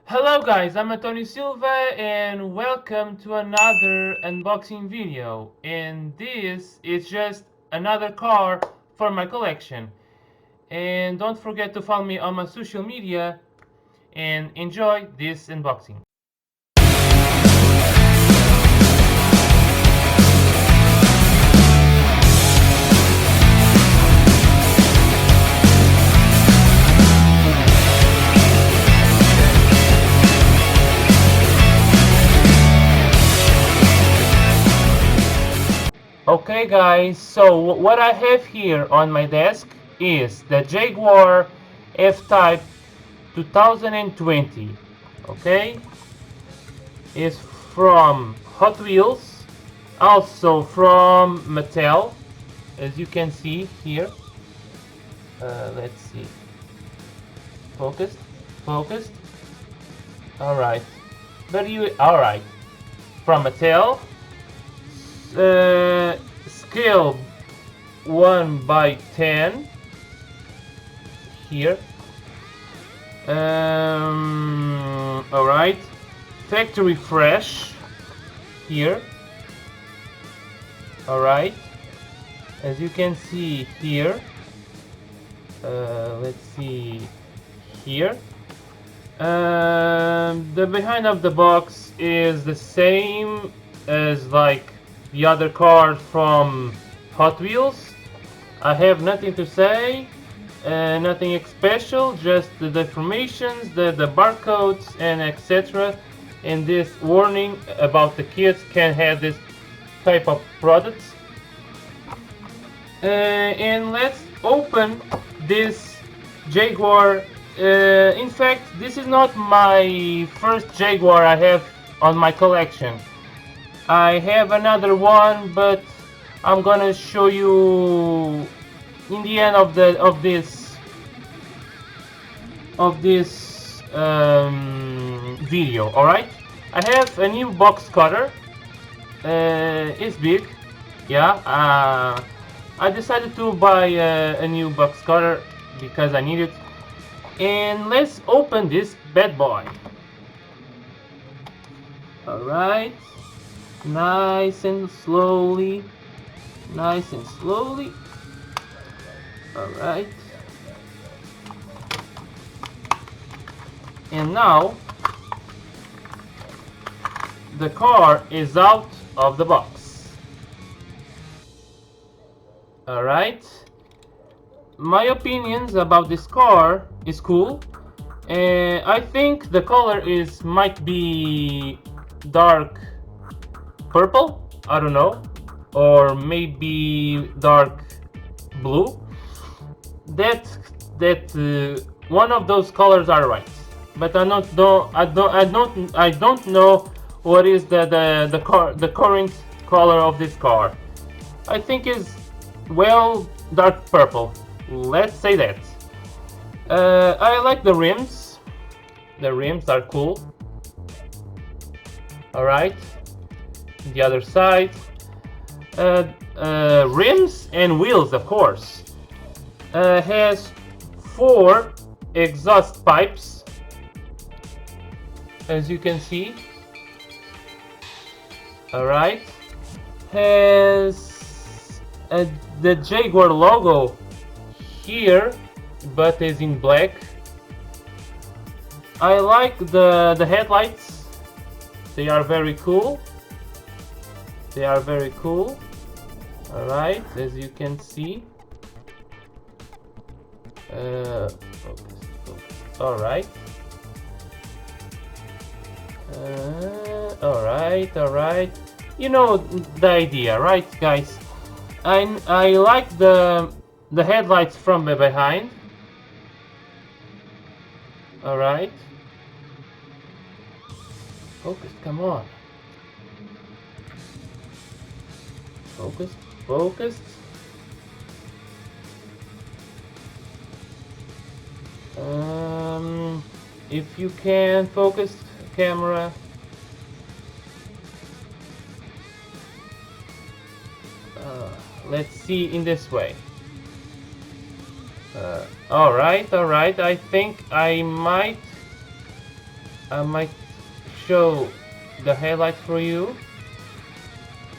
Hello guys, I'm Antonio Silva and welcome to another unboxing video. And this is just another car for my collection. And don't forget to follow me on my social media and enjoy this unboxing. Okay guys, so what I have here on my desk is the Jaguar F-Type 2020. Okay, is from Hot Wheels, also from Mattel, as you can see here. Let's see, focused, focused. All right, all right, from Mattel. Scale 1 by 10 here. All right, factory fresh here. All right, as you can see here. Let's see here. The behind of the box is the same as like the other cars from Hot Wheels. I have nothing to say, nothing special, just the informations, the barcodes and etc. And this warning about the kids can have this type of products. And let's open this Jaguar. In fact, this is not my first Jaguar I have on my collection. I have another one, but I'm gonna show you in the end of this video. All right, I have a new box cutter. It's big, yeah. I decided to buy a new box cutter because I need it. And let's open this bad boy. All right. Nice and slowly. Nice and slowly. Alright. And now the car is out of the box. Alright. My opinions about this car is cool. I think the color might be dark purple, I don't know, or maybe dark blue. That one of those colors are right, but I don't know what is the current color of this car. I think is well dark purple. Let's say that. I like the rims. The rims are cool. All right. The other side, rims and wheels, of course. Has 4 exhaust pipes, as you can see. All right, has the Jaguar logo here, but is in black. I like the headlights. They are very cool. They are very cool. Alright, as you can see. Focus, focus. Alright. Alright. You know the idea, right, guys? I like the headlights from behind. Alright. Focus, come on. Focused, focused. If you can focus camera. Let's see in this way. Alright, I think I might I might show the highlights for you.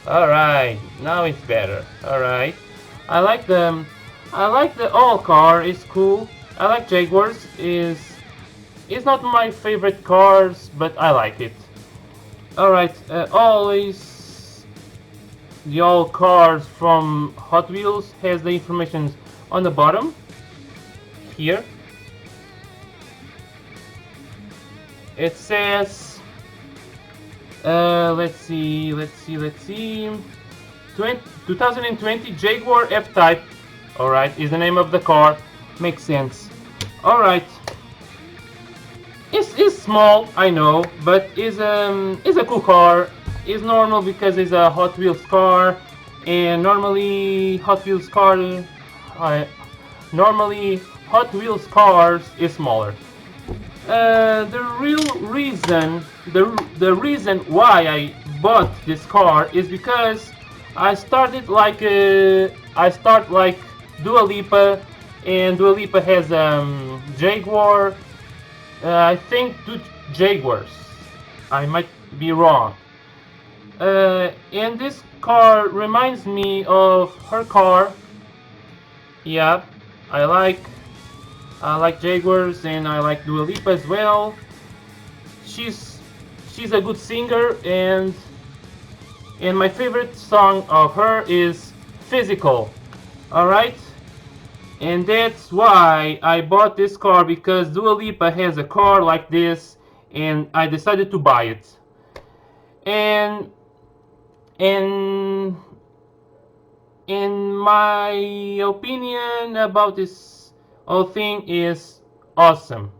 Alright, now it's better. Alright. I like the all car, it's cool. I like Jaguars, is not my favorite cars, but I like it. Alright, always the all cars from Hot Wheels has the information on the bottom here. It says, let's see, 2020 Jaguar F-Type. Alright, is the name of the car. Makes sense. Alright. It's small, I know, but is a cool car. It's normal because it's a Hot Wheels car, and normally Hot Wheels cars is smaller. The real reason, the reason why I bought this car is because I started like Dua Lipa, and Dua Lipa has Jaguar. I think two Jaguars. I might be wrong. And this car reminds me of her car. Yeah, I like Jaguars, and I like Dua Lipa as well. She's a good singer, and my favorite song of her is Physical. Alright? And that's why I bought this car, because Dua Lipa has a car like this, and I decided to buy it. And in my opinion about this whole thing is awesome.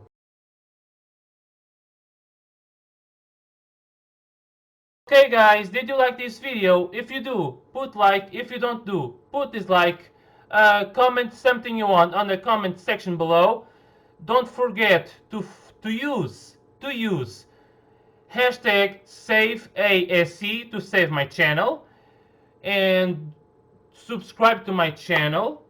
Okay guys, did you like this video? If you do, put like. If you don't do, put dislike. Comment something you want on the comment section below. Don't forget to use hashtag SaveASC to save my channel, and subscribe to my channel.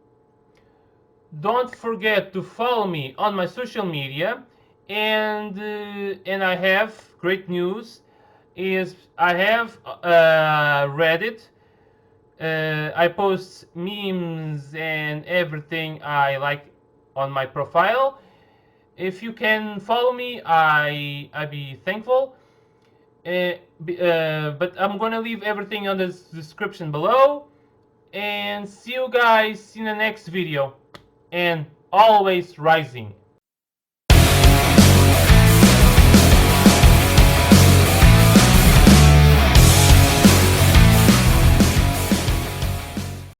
Don't forget to follow me on my social media, and I have great news. Is I have Reddit. I post memes and everything I like on my profile. If you can follow me, I'd be thankful. But I'm gonna leave everything on the description below. And see you guys in the next video. And always rising.